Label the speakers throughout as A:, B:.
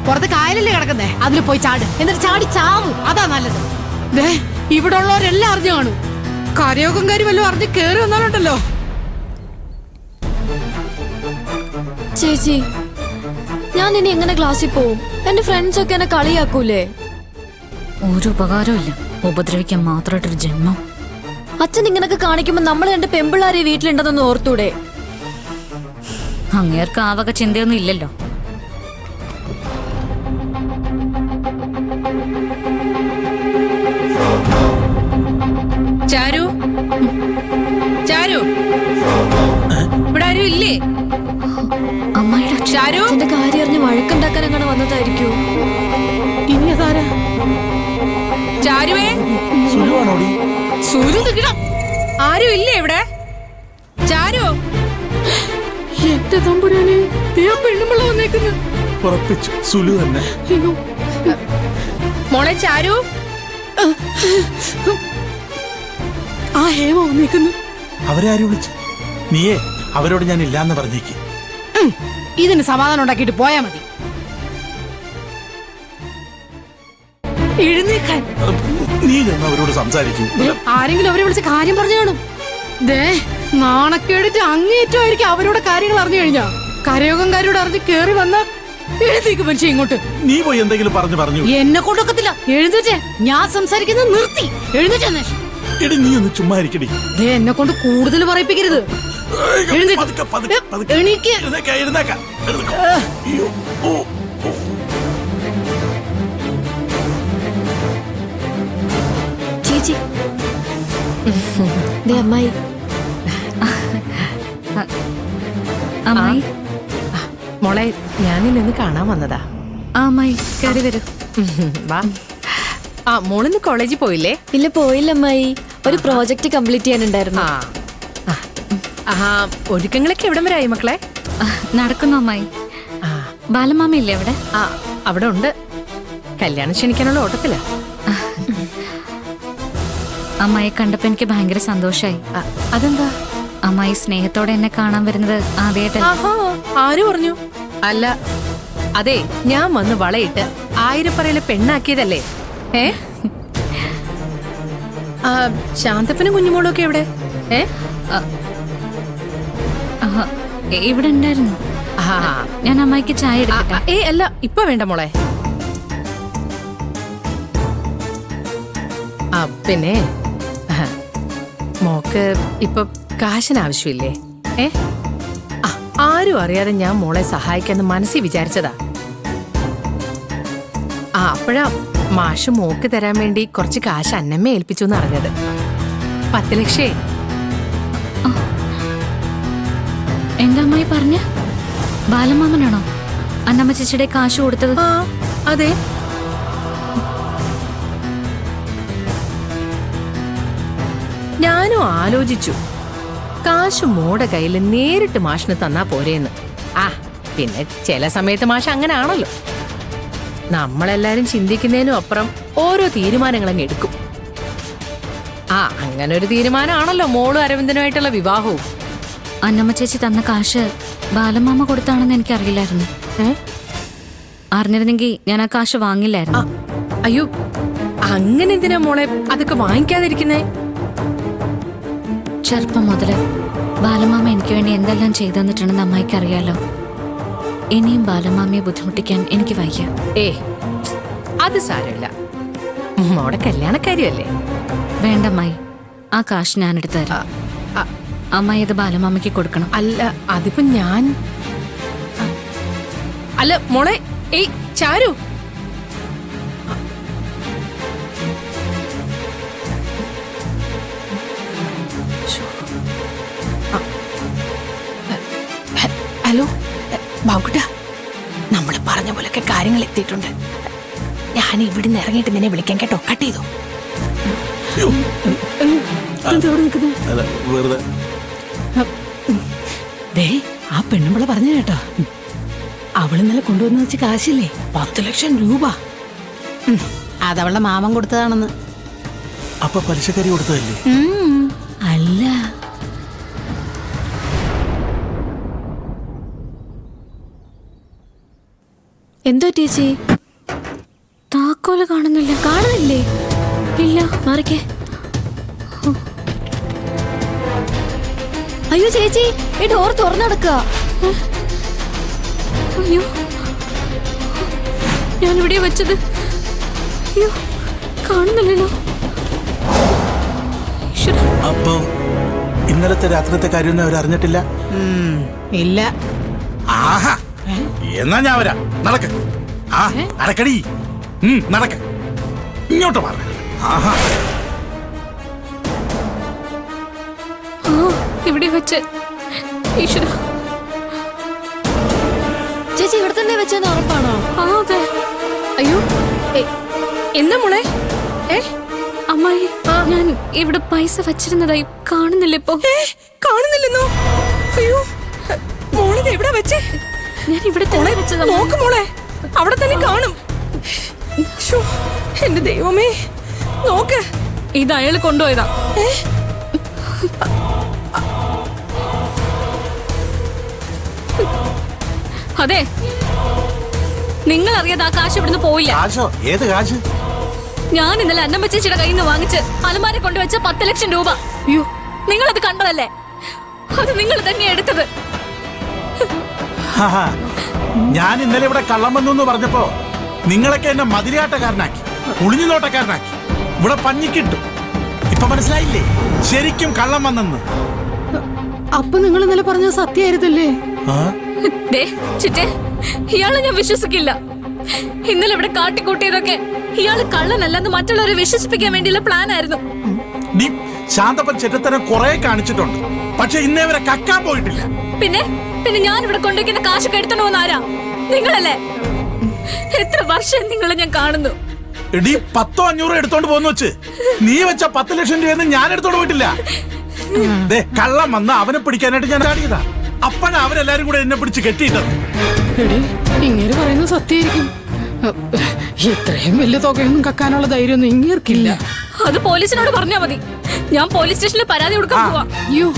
A: പുറത്ത് കായലല്ലേ കിടക്കുന്നേ, അതിൽ പോയി ചാട്. എന്നിട്ട് ചാടി ചാവും, അതാ നല്ലത്. ദേ ഇവിടെ ഉള്ളവരെല്ലാം അറിഞ്ഞു കാണും. കരയോഗംകാരി വല്ലതും അറിഞ്ഞ് കേറി വന്നാലുണ്ടല്ലോ.
B: ചേച്ചി, ഞാൻ ഇനി എങ്ങനെ ക്ലാസ്സിൽ പോവും? എന്റെ ഫ്രണ്ട്സ് ഒക്കെ എന്നെ കളിയാക്കൂലേ?
C: ഒരു ഉപകാരവും ഇല്ല, ഉപദ്രവിക്കാൻ മാത്രമായിട്ടൊരു ജന്മം.
B: അച്ഛൻ ഇങ്ങനൊക്കെ കാണിക്കുമ്പോ നമ്മൾ എന്റെ പെമ്പിള്ളാരെ വീട്ടിലുണ്ടെന്നൊന്ന് ഓർത്തൂടെ?
C: അങ്ങേർക്ക് ആവക ചിന്തയൊന്നും ഇല്ലല്ലോ.
D: ചാരു, ചാരു, ഇവിടെ ആരും ഇല്ലേ?
C: അമ്മായിടെ
D: ചാരു,
B: എന്റെ കാര്യം അറിഞ്ഞ് വഴക്കുണ്ടാക്കാൻ അങ്ങനെ വന്നതായിരിക്കൂ.
A: ഇനി അതാരാ?
D: ചാരുവേ, ആരും ഇല്ലേ ഇവിടെ? ചാരു,
A: എന്റെ തമ്പുരാനെ, പെണ്ണുമ്പിള്ള വന്നേക്കുന്നു.
E: ഉറപ്പിച്ചു സുലു തന്നെ.
D: മോളെ ചാരു,
A: ആ ഹേമ വന്നേക്കുന്നു.
E: അവരാരും വിളിച്ചു? നീയേ അവരോട് ഞാൻ ഇല്ലാന്ന് പറഞ്ഞേക്ക്.
A: ഇതിന് സമാധാനം ഉണ്ടാക്കിയിട്ട് പോയാ മതി. എഴുന്നേക്കാൻ.
E: നീ ചെന്ന് അവരോട് സംസാരിക്കൂ.
A: ആരെങ്കിലും അവരെ വിളിച്ച് കാര്യം പറഞ്ഞു കാണും. ദേ നാണക്കേടിട്ട് അങ്ങേറ്റമായിരിക്കും അവരോട് കാര്യങ്ങൾ അറിഞ്ഞു കഴിഞ്ഞാ. കരയോഗംകാരോട് അറിഞ്ഞ് കേറി വന്ന എഴുന്നേക്ക് മനുഷ്യ ഇങ്ങോട്ട്.
E: നീ പോയി എന്തെങ്കിലും പറഞ്ഞു.
A: എന്നെ കൊണ്ടൊക്കത്തില്ല. എഴുന്നേറ്റേ, ഞാൻ സംസാരിക്കുന്നത് നിർത്തി. എഴുന്നേറ്റേ.
E: എടി നീ ഒന്ന് ചുമ്മാ ഇരിക്കടി.
A: ദേ എന്നെ കൊണ്ട് കൂടുതൽ പറയിപ്പിക്കരുത്. എണീക്ക്.
B: ചേച്ചി, ദേ അമ്മായി.
C: അമ്മായി,
D: മോളെ ഞാൻ നിന്നെ കാണാൻ വന്നതാ.
C: അമ്മായി കയറി വരൂ.
D: വാ. ആ മോളിന്ന് കോളേജിൽ പോയില്ലേ?
B: ഇല്ല, പോയില്ല അമ്മായി. ഒരു പ്രോജക്റ്റ് കംപ്ലീറ്റ് ചെയ്യാനുണ്ടായിരുന്നു.
D: ഒരുക്കങ്ങളൊക്കെ എവിടം വരെ ആയി മക്കളെ?
C: നടക്കുന്നു അമ്മായി. ബാലമാമ ഇല്ലേ അവിടെ?
D: അവിടെ ഉണ്ട്. കല്യാണം ക്ഷണിക്കാനുള്ള ഓട്ടത്തില.
C: അമ്മായി കണ്ടപ്പോ എനിക്ക് ഭയങ്കര സന്തോഷായി.
D: അതെന്താ?
C: അമ്മായി സ്നേഹത്തോടെ എന്നെ കാണാൻ വരുന്നത് ആദ്യമായിട്ടല്ല.
D: ആര് പറഞ്ഞു? അല്ല, അതെ, ഞാൻ വന്ന് വളയിട്ട് ആയിരപ്പറയിലെ പെണ്ണാക്കിയതല്ലേ? ശാന്തപ്പനും കുഞ്ഞുമോളും ഒക്കെ എവിടെ?
C: ഇവിടെ ഉണ്ടായിരുന്നു. ഞാൻ അമ്മായിക്ക് ചായ എടുക്കട്ടെ?
D: അല്ല, ഇപ്പൊ വേണ്ട മോളെ. പിന്നെ മോക്ക് ഇപ്പൊ കാശിന് ആവശ്യമില്ലേ? ആരും അറിയാതെ ഞാൻ മോളെ സഹായിക്കാന്ന് മനസ്സിൽ വിചാരിച്ചതാ. അപ്പോഴാ മാഷ് മോക്ക് തരാൻ വേണ്ടി കുറച്ച് കാശ് അന്നമ്മ ഏൽപ്പിച്ചു എന്ന് അറിഞ്ഞത്. 10 ലക്ഷം.
C: എന്താ അമ്മായി പറഞ്ഞ? ബാലമാമനാണോ അന്നമ്മ ചേച്ചിയുടെ കാശ് കൊടുത്തത്?
D: അതെ. ഞാനും ആലോചിച്ചു, കാശ് മോടെ കയ്യിൽ നേരിട്ട് മാഷിന് തന്നാ പോരേന്ന്. പിന്നെ ചില സമയത്ത് മാഷ് അങ്ങനെ ആണല്ലോ. നമ്മളെല്ലാരും ചിന്തിക്കുന്നതിനും അപ്പുറം ഓരോ തീരുമാനങ്ങളങ്ങ് എടുക്കും. അങ്ങനെ ഒരു തീരുമാനമാണല്ലോ മോളും അരവിന്ദനുമായിട്ടുള്ള വിവാഹവും.
C: അന്നമ്മ ചേച്ചി തന്ന കാശ് ബാലമാമ കൊടുത്താണെന്ന് എനിക്കറിയില്ലായിരുന്നു. അറിഞ്ഞിരുന്നെങ്കിൽ ഞാൻ ആ കാശ് വാങ്ങില്ലായിരുന്നു.
D: അയ്യോ, അങ്ങനെ എന്തിനാ മോളെ അതൊക്കെ വാങ്ങിക്കാതിരിക്കുന്നേ?
C: ചെറുപ്പം മുതല് ബാലമാമ എനിക്ക് വേണ്ടി എന്തെല്ലാം ചെയ്തു തന്നിട്ടുണ്ടെന്ന് അമ്മായിക്ക് അറിയാലോ. ഇനിയും ബാലമാമയെ ബുദ്ധിമുട്ടിക്കാൻ എനിക്ക് വയ്യ.
D: അത് സാരമില്ല, മോടെ കല്യാണക്കാരിയല്ലേ.
C: വേണ്ടമ്മായി, ആ കാശ് ഞാൻ എടുത്തു തരാം. അമ്മായി ഇത് ബാലമാമയ്ക്ക് കൊടുക്കണം.
D: അല്ല, അതിപ്പോ ഞാൻ അല്ല മോളെ. ചാരു, ഹലോ ബാബുട്ടാ, നമ്മൾ പറഞ്ഞ പോലൊക്കെ കാര്യങ്ങൾ എത്തിയിട്ടുണ്ട്. ഞാൻ ഇവിടുന്ന് ഇറങ്ങിയിട്ട് നിന്നെ വിളിക്കാൻ കേട്ടോ. കട്ട് ചെയ്തോ.
A: ദേ ആ പെണ്ണുമ്പിള പറഞ്ഞു കേട്ടോ, അവളിന്നലെ കൊണ്ടുവന്ന് വെച്ച കാശില്ലേ, 10 ലക്ഷം രൂപ. അതവളുടെ മാമൻ കൊടുത്തതാണെന്ന്.
E: അപ്പൊ പലിശക്കാരി കൊടുത്തതല്ലേ?
A: അല്ല,
B: എന്തോ ചേച്ചി?
C: താക്കോല് കാണുന്നില്ല.
B: കാണുന്നില്ലേ?
C: ഇല്ല.
B: മാറിക്കേ. അയ്യോ ചേച്ചി, ഈ ഡോർ തുറന്നടക്കുക.
C: അയ്യോ, ഞാനിവിടെ വെച്ചത്. അയ്യോ, കാണുന്നില്ലല്ലോ. ഈശ്വരാ.
E: അപ്പോ ഇന്നലത്തെ രാത്രിത്തെ കാര്യമൊന്നും അവർ അറിഞ്ഞിട്ടില്ല.
A: ഇല്ല.
E: ആഹാ, എന്നാ ഞാൻ വരാം. നടക്ക്. ആ നടക്കടി. നടക്ക്. ഇങ്ങോട്ട് മാറ. ആഹാ,
C: ആ, ഇവിടെ വെച്ച്. ഈശ്വര.
B: ചേച്ചി ഇവിടെ തന്നെ വെച്ചെന്ന് ഉറപ്പാണോ?
C: ആ, അതെ.
A: അയ്യോ, എന്താ മോളെ?
C: അമ്മായി, ഞാൻ ഇവിടെ പൈസ വച്ചിരുന്നതായി കാണുന്നില്ല ഇപ്പൊ.
A: കാണുന്നില്ലെന്നോ? അയ്യോ, മോളിത് എവിടെ വെച്ചേ?
C: ഞാൻ ഇവിടെ തന്നെ വെച്ചതാ.
A: നോക്ക് മോളെ, അവിടെ തന്നെ കാണും. ശ്ശോ, എന്റെ ദൈവമേ, നോക്ക്.
C: ഇത് അയാൾ കൊണ്ടുപോയതാ. അതെ, നിങ്ങൾ അറിയാതെ ആ കാശ് ഇവിടുന്ന് പോയില്ല.
E: കാശോ? ഏത് കാശ്?
C: ഞാൻ ഇന്നലെ അന്നമ്മ ചേച്ചിയുടെ കയ്യിൽ നിന്ന് വാങ്ങിച്ച് അലമാരെ കൊണ്ടുവച്ച 10 ലക്ഷം രൂപ.
A: അയ്യോ,
C: നിങ്ങളത് കണ്ടതല്ലേ? അത് നിങ്ങൾ തന്നെയാ എടുത്തത്.
E: ഹാ, ഞാൻ ഇന്നലെ ഇവിടെ കള്ളം വന്നു എന്ന് പറഞ്ഞപ്പോ നിങ്ങളൊക്കെ എന്നെ മതിലാട്ടക്കാരനാക്കി, ഒളിഞ്ഞു നോട്ടക്കാരനാക്കി, ഇവിടെ പഞ്ഞിക്കിട്ടു. ഇപ്പൊ മനസ്സിലായില്ലേ ശരിക്കും കള്ളം വന്നെന്ന്?
A: അപ്പൊ നിങ്ങൾ ഇന്നലെ പറഞ്ഞത് സത്യമായിരുന്നല്ലേ?
C: ദേ ചിറ്റേ, ഇയാളെ ഞാൻ വിശ്വസിക്കില്ല. ഇന്നലെ ഇവിടെ കാട്ടിക്കൂട്ടിയതൊക്കെ ഇയാള് കള്ളനല്ലെന്ന് മറ്റുള്ളവരെ വിശ്വസിപ്പിക്കാൻ വേണ്ടിയുള്ള പ്ലാൻ ആയിരുന്നു.
E: നീ ശാന്തപ്പൻ ചെറ്റത്തരം കുറെ കാണിച്ചിട്ടുണ്ട്, പക്ഷെ ഇന്നേ വരെ കക്കാൻ പോയിട്ടില്ല.
C: പിന്നെ പിന്നെ ഞാൻ ഇവിടെ കൊണ്ടുവയ്ക്കുന്ന കാശൊക്കെ എടുത്തോണ്ട് പോകുന്ന ആരാ? നിങ്ങളല്ലേ? എത്ര വർഷം നിങ്ങളെ ഞാൻ കാണുന്നു.
E: എടീ 100-500 എടുത്തോണ്ട് പോന്നു വെച്ച് നീ വെച്ച 10 ലക്ഷം രൂപയൊന്നും ഞാൻ എടുത്തോണ്ട് പോയിട്ടില്ല. ദേ കള്ളം വന്ന് അവനെ പിടിക്കാനായിട്ട് ഞാൻ ചാടിയതാ. അപ്പഴാ അവരെല്ലാരും കൂടെ എന്നെ പിടിച്ച് കെട്ടിയിട്ടത്.
A: എടി, ഇങ്ങനെ പറയുന്നത് സത്യമായിരിക്കും. ഇത്രയും വലിയ തുകയൊന്നും കക്കാനുള്ള ധൈര്യമൊന്നും ഇങ്ങേർക്കില്ല.
C: അത് പോലീസിനോട് പറഞ്ഞാ മതി. ഞാൻ പോലീസ് സ്റ്റേഷനിൽ പരാതി കൊടുക്കാൻ പോവാ.
A: അയ്യോ,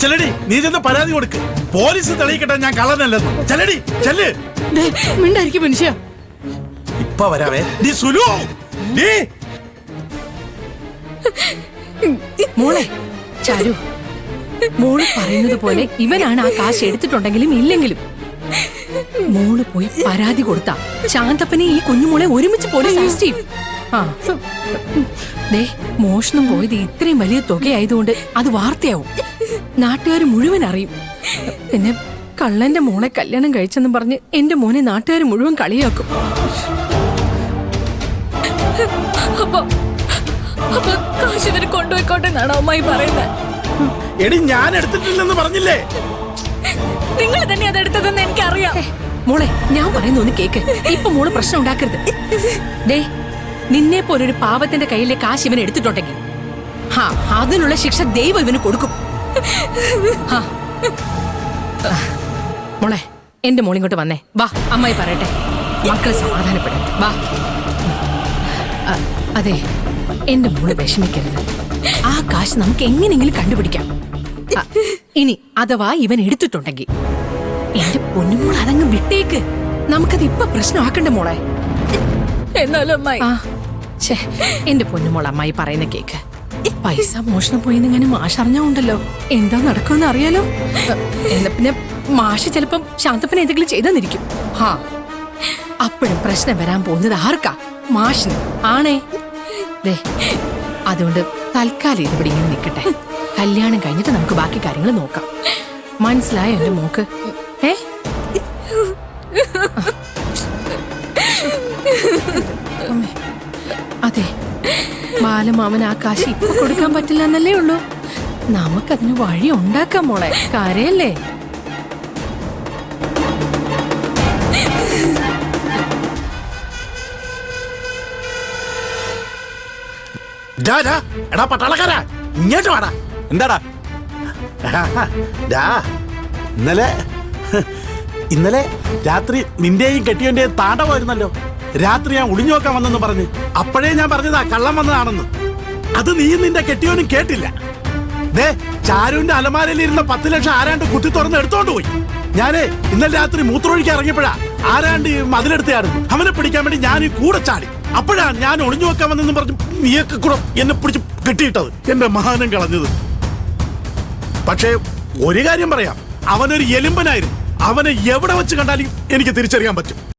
E: ചെല്ലടി, നീ ചെന്ന് പരാതി കൊടുക്ക്. പോലീസ് തെളിയിക്കട്ടെ ഞാൻ കള്ളനല്ലെന്ന്. ചെല്ലടി, ചെല്ല്.
A: ദേ, മിണ്ടായിരിക്കും മനുഷ്യ.
E: ഇപ്പൊ വരാവേ. നീ സുലു, നീ
D: മോളെ ചാരു, മോള് പറയുന്നത് പോലെ ഇവനാണ് ആ കാശ് എടുത്തിട്ടുണ്ടെങ്കിലും ഇല്ലെങ്കിലും മോള് പോയി പരാതി കൊടുത്താ ശാന്തപ്പനെ ഈ കുഞ്ഞുമോളെ ഒരുമിച്ച് പോലീസ് അറസ്റ്റ് ചെയ്യും. ആ ദേ, മോഷണം പോയത് ഇത്രയും വലിയ തുകയായതുകൊണ്ട് അത് വാർത്തയാവും, നാട്ടുകാർ മുഴുവൻ അറിയും. പിന്നെ കള്ളന്റെ മോളെ കല്യാണം കഴിച്ചെന്നും പറഞ്ഞ് എന്റെ മോനെ നാട്ടുകാർ മുഴുവൻ കളിയാക്കും.
C: അപ്പൊ കാശ് ഇവര് കൊണ്ടുപോയിക്കോട്ടെ എന്നാണോ അമ്മായി പറയുന്നത്?
E: എടി ഞാൻ എടുത്തിട്ടില്ലെന്ന് പറഞ്ഞില്ലേ?
C: നിങ്ങൾ തന്നെ അത് എടുത്തതെന്ന് എനിക്കറിയാം.
D: മോളെ, ഞാൻ പറയുന്ന ഒന്ന് കേക്ക്. ഇപ്പൊ മോള് പ്രശ്നം ഉണ്ടാക്കരുത്. ദേ, നിന്നെ പോലൊരു പാവത്തിന്റെ കയ്യിലെ കാശ് ഇവൻ എടുത്തിട്ടുണ്ടെങ്കിൽ അതിനുള്ള ശിക്ഷ ദൈവം ഇവന് കൊടുക്കും. മോളെ, എന്റെ മോളിങ്ങോട്ട് വന്നേ. വാ, അമ്മായി പറയട്ടെ. മക്കളെ സമാധാനപ്പെടാം. വാ. അതെ, എന്റെ മോള് വിഷമിക്കരുത്. ആ കാശ് നമുക്ക് എങ്ങനെയെങ്കിലും കണ്ടുപിടിക്കാം. ഇനി അഥവാ ഇവൻ എടുത്തിട്ടുണ്ടെങ്കിൽ എന്റെ പൊന്നുമോൾ അതങ്ങ് വിട്ടേക്ക്. നമുക്കത് ഇപ്പൊ പ്രശ്നമാക്കണ്ട മോളെ.
C: എന്നാലും അമ്മായി,
D: എന്റെ പൊന്നുമോൾ അമ്മായി പറയുന്ന കേക്ക്. പൈസ മോഷണം പോയിന്ന് ഇങ്ങനെ മാഷ് അറിഞ്ഞാ ഉണ്ടല്ലോ എന്താ നടക്കുമെന്ന് അറിയാലോ. എന്നാ പിന്നെ മാഷ് ചിലപ്പം ശാന്തപ്പനെ എന്തെങ്കിലും ചെയ്തെന്നിരിക്കും. അപ്പോഴും പ്രശ്നം വരാൻ പോകുന്നത് ആർക്കാ? മാഷിന് ആണേ. ദേ, അതുകൊണ്ട് തൽക്കാലം ഇതിവിടെ ഇങ്ങനെ നിൽക്കട്ടെ. കല്യാണം കഴിഞ്ഞിട്ട് നമുക്ക് ബാക്കി കാര്യങ്ങൾ നോക്കാം. മനസ്സിലായോ എന്റെ മോക്ക്? അതെ, ബാലമാമൻ ആ കാശ് ഇപ്പൊ കൊടുക്കാൻ പറ്റില്ല എന്നല്ലേ ഉള്ളൂ. നമുക്കതിന് വഴി ഉണ്ടാക്കാം മോളെ. കാര്യല്ലേ?
E: എടാ പട്ടാളക്കാരാ, ഇങ്ങോട്ട് വാടാ. എന്താടാ? ഇന്നലെ രാത്രി നിന്റെയും കെട്ടിയന്റെയും താണ്ഡവമായിരുന്നല്ലോ. രാത്രി ഞാൻ ഒളിഞ്ഞു നോക്കാൻ വന്നെന്ന് പറഞ്ഞ് അപ്പോഴേ ഞാൻ പറഞ്ഞതാ കള്ളം വന്നതാണെന്ന്. അത് നീയും നിന്റെ കെട്ടിയോനും കേട്ടില്ല. ദേ, ചാരുവിന്റെ അലമാരയിൽ ഇരുന്ന 10 ലക്ഷം ആരാണ്ട് കുത്തി തുറന്ന് എടുത്തോണ്ട് പോയി. ഞാന് ഇന്നലെ രാത്രി മൂത്രമൊഴിക്കാൻ ഇറങ്ങിയപ്പോഴാ ആരാണ്ട് ഈ മതിലെടുത്തയായിരുന്നു. അവനെ പിടിക്കാൻ വേണ്ടി ഞാൻ ഈ കൂടെ ചാടി. അപ്പോഴാ ഞാൻ ഒളിഞ്ഞു വെക്കാൻ വന്നെന്ന് പറഞ്ഞു നീയൊക്കെ കൂടെ എന്നെ പിടിച്ച് കെട്ടിയിട്ടത്, എന്റെ മാനം കളഞ്ഞത്. പക്ഷേ ഒരു കാര്യം പറയാം, അവനൊരു എലുമ്പനായിരുന്നു. അവനെ എവിടെ വെച്ച് കണ്ടാലും എനിക്ക് തിരിച്ചറിയാൻ പറ്റും.